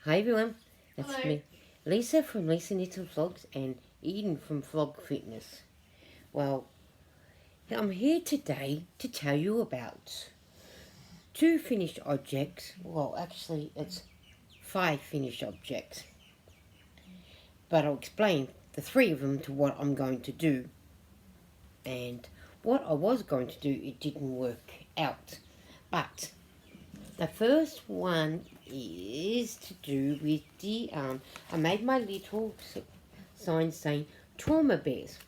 Hi everyone, that's Hello. me, Lisa from Lisa Knitted Vlogs and Eden from Vlog Fitness. Well, I'm here today to tell you about two finished objects. Well, actually, it's 5 finished objects. But I'll explain the 3 of them to what I'm going to do. And what I was going to do, it didn't work out. But the first one is to do with the, I made my little sign saying trauma bears.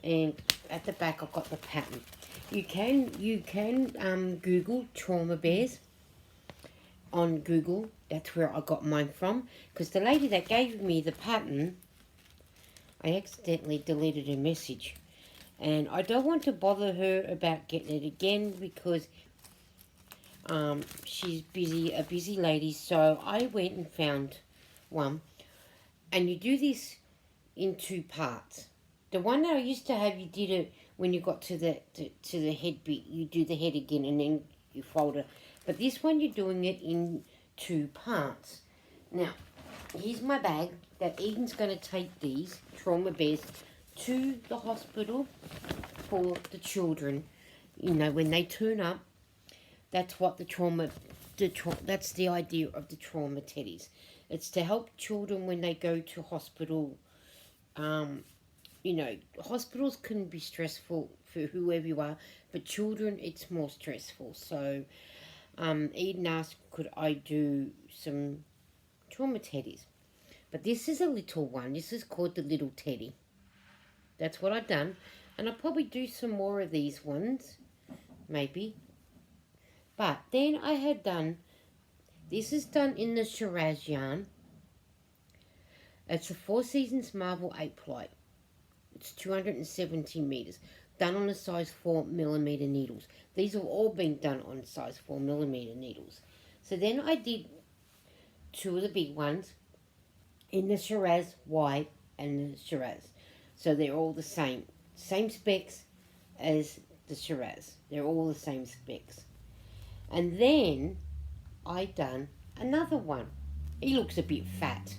And at the back I've got the pattern. You can Google trauma bears on Google. That's where I got mine from. Because the lady that gave me the pattern, I accidentally deleted her message. And I don't want to bother her about getting it again because she's a busy lady. So I went and found one. And you do this in 2 parts. The one that I used to have, you did it when you got to the head bit. You do the head again and then you fold it. But this one you're doing it in 2 parts. Now, here's my bag that Eden's going to take these trauma bears to the hospital for the children. You know, when they turn up, that's what that's the idea of the trauma teddies. It's to help children when they go to hospital. You know, hospitals can be stressful for whoever you are, but children, it's more stressful. So, Eden asked, could I do some trauma teddies? But this is a little one. This is called the little teddy. That's what I've done. And I'll probably do some more of these ones, maybe. But then I had done, this is done in the Shiraz yarn. It's a 4 Seasons Marble 8-ply. It's 270 meters, done on a size 4mm needles. These have all been done on size 4mm needles. So then I did 2 of the big ones in the Shiraz white and the Shiraz. So they're all the same specs as the Shiraz. They're all the same specs. And then I done another one. He looks a bit fat,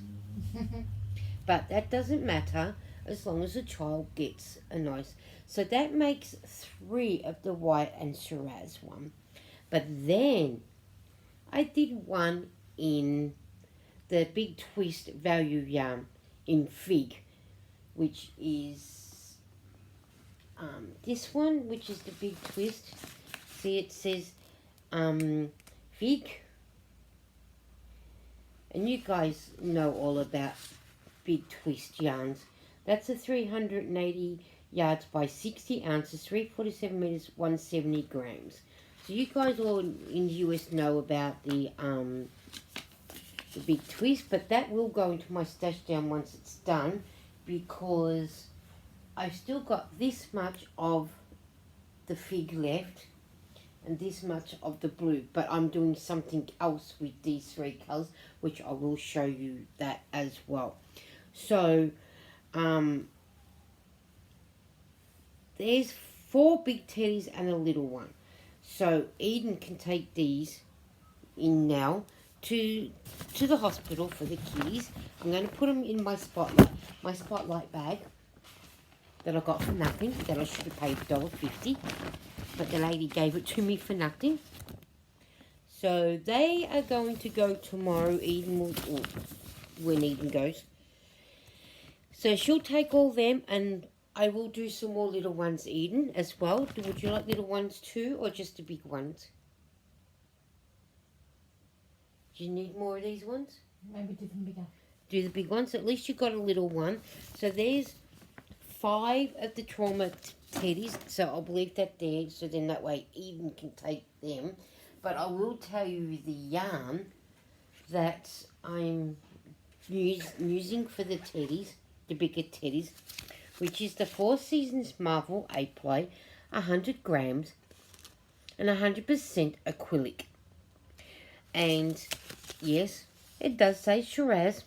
but that doesn't matter as long as the child gets a nice. So that makes 3 of the white and Shiraz one. But then I did one in the Big Twist value yarn in fig, which is this one, which is the Big Twist. See, it says fig, and you guys know all about Big Twist yarns. That's a 380 yards by 60 ounces, 347 meters, 170 grams. So you guys all in the US know about the Big Twist, but that will go into my stash down once it's done, because I've still got this much of the fig left and this much of the blue, but I'm doing something else with these 3 colors, which I will show you that as well. So there's 4 big teddies and a little one. So Eden can take these in now to the hospital for the kiddies. I'm going to put them in my spotlight bag that I got for nothing, that I should have paid $1.50, but the lady gave it to me for nothing. So they are going to go tomorrow. Eden will, or when Eden goes. So she'll take all them, and I will do some more little ones, Eden, as well. Would you like little ones too, or just the big ones? Do you need more of these ones? Maybe do them bigger. Do the big ones. At least you got a little one. So there's 5 of the trauma teddies. So I'll leave that there, so then that way Eden can take them. But I will tell you the yarn that I'm using for the teddies, the bigger teddies, which is the 4 Seasons Marvel 8-ply, 100 grams, and 100% acrylic. And yes, it does say Shiraz.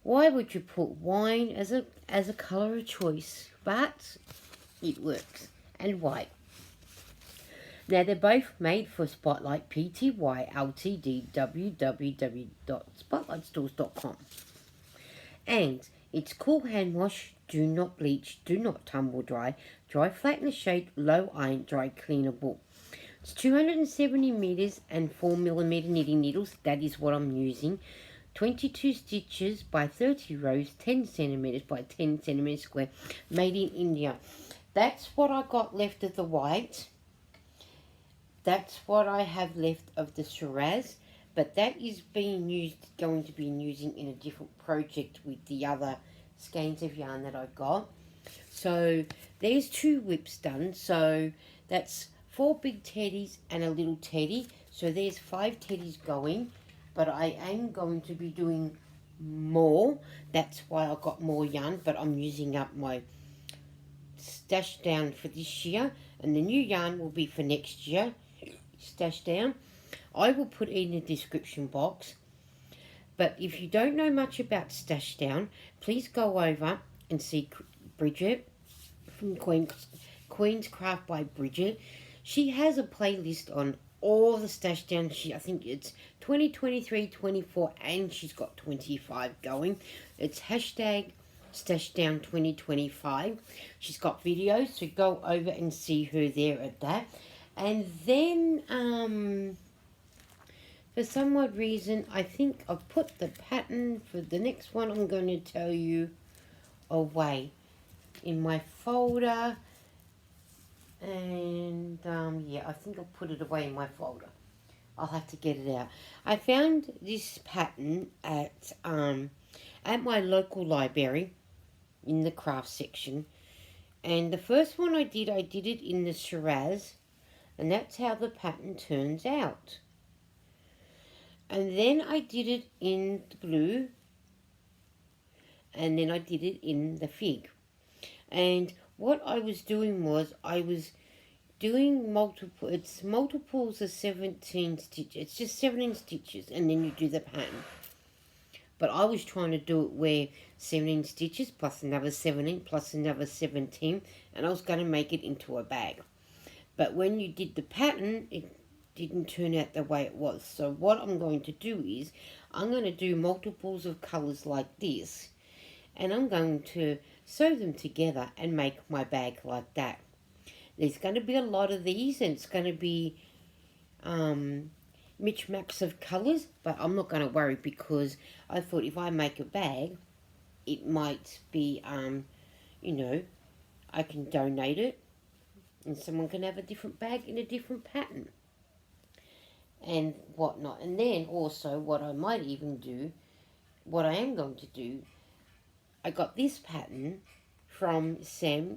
Why would you put wine as a colour of choice? But it works. And white. Now, they're both made for Spotlight Pty Ltd www.spotlightstores.com. And it's cool hand wash, do not bleach, do not tumble dry, dry flat in the shade, low iron, dry cleanable. It's 270 meters and 4mm knitting needles. That is what I'm using. 22 stitches by 30 rows, 10 centimeters by 10 centimeters square, made in India. That's what I got left of the white. That's what I have left of the Shiraz, but that is being used, going to be using in a different project with the other skeins of yarn that I got. So there's 2 whips done. So that's 4 big teddies and a little teddy. So there's 5 teddies going, but I am going to be doing more. That's why I got more yarn, but I'm using up my stash down for this year, and the new yarn will be for next year. Stash down. I will put it in the description box. But if you don't know much about stash down, please go over and see Bridget from Queen's Craft by Bridget. She has a playlist on all the stash down. I think it's 2023, 24, and she's got 25 going. It's hashtag stash down 2025. She's got videos, so go over and see her there at that. And then, for some odd reason, I think I've put the pattern for the next one I'm going to tell you away in my folder. And, yeah, I think I'll put it away in my folder. I'll have to get it out. I found this pattern at my local library in the craft section. And the first one I did it in the Shiraz. And that's how the pattern turns out. And then I did it in the blue. And then I did it in the fig. And what I was doing was I was doing multiples of 17 stitches. It's just 17 stitches and then you do the pattern. But I was trying to do it where 17 stitches plus another 17 plus another 17. And I was going to make it into a bag. But when you did the pattern, it didn't turn out the way it was. So what I'm going to do is, I'm going to do multiples of colours like this. And I'm going to sew them together and make my bag like that. There's going to be a lot of these, and it's going to be mix of colours. But I'm not going to worry, because I thought if I make a bag, it might be, you know, I can donate it. And someone can have a different bag in a different pattern. And whatnot. And then also what I might even do, what I am going to do, I got this pattern from Sam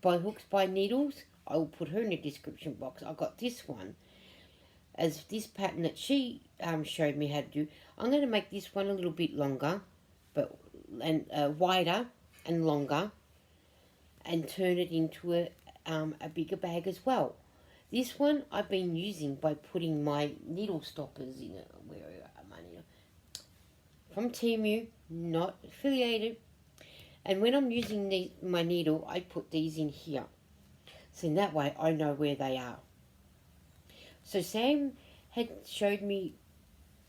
by Hooks by Needles. I will put her in the description box. I got this one as this pattern that she showed me how to do. I'm going to make this one a little bit longer, but wider and longer, and turn it into a bigger bag as well. This one I've been using by putting my needle stoppers in it. Where are my needle? From Temu, not affiliated. And when I'm using my needle, I put these in here. So in that way I know where they are. So Sam had showed me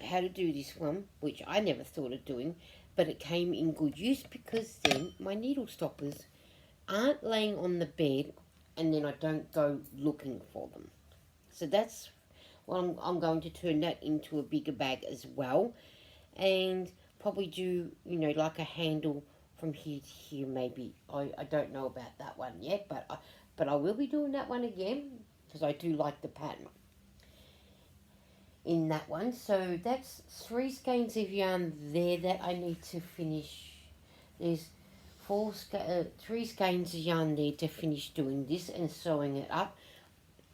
how to do this one, which I never thought of doing, but it came in good use, because then my needle stoppers aren't laying on the bed and then I don't go looking for them. So that's what I'm going to turn that into a bigger bag as well. And probably do, you know, like a handle from here to here maybe. I don't know about that one yet, but I will be doing that one again, because I do like the pattern in that one. So that's 3 skeins of yarn there that I need to finish. There's 3 skeins of yarn there to finish doing this and sewing it up.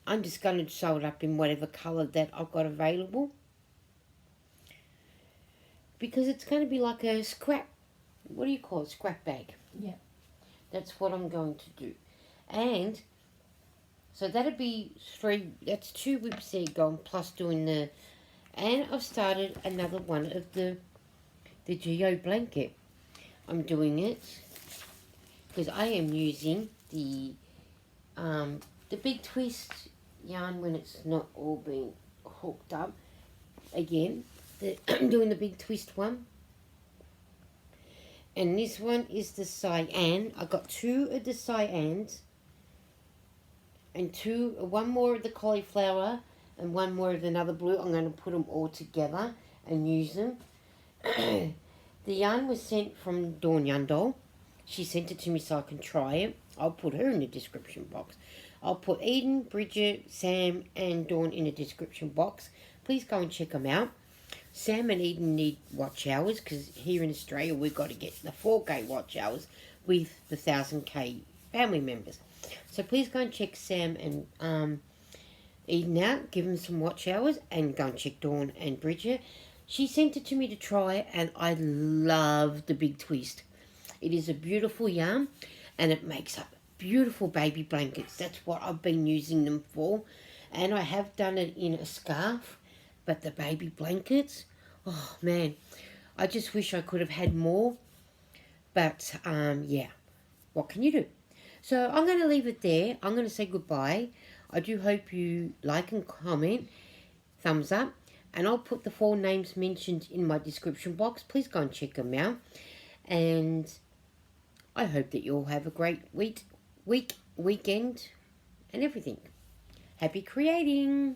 I'm just going to sew it up in whatever colour that I've got available, because it's going to be like a scrap, what do you call it, scrap bag. Yeah. That's what I'm going to do. And so that'll be 3, that's 2 whips there going, plus doing the, and I've started another one of the Geo blanket. I'm doing it because I am using the big twist yarn when it's not all been hooked up. Again, I'm doing the big twist one. And this one is the cyan. I got 2 of the cyans and one more of the cauliflower and one more of another blue. I'm going to put them all together and use them. The yarn was sent from Dawn Yundall. She sent it to me so I can try it. I'll put her in the description box. I'll put Eden, Bridget, Sam and Dawn in the description box. Please go and check them out. Sam and Eden need watch hours because here in Australia we've got to get the 4K watch hours with the 1000K family members. So please go and check Sam and Eden out. Give them some watch hours and go and check Dawn and Bridget. She sent it to me to try and I love the big twist. It is a beautiful yarn and it makes up beautiful baby blankets. That's what I've been using them for. And I have done it in a scarf, but the baby blankets, oh man, I just wish I could have had more. But yeah, what can you do? So I'm going to leave it there. I'm going to say goodbye. I do hope you like and comment, thumbs up. And I'll put the 4 names mentioned in my description box. Please go and check them out. And I hope that you all have a great weekend, and everything. Happy creating!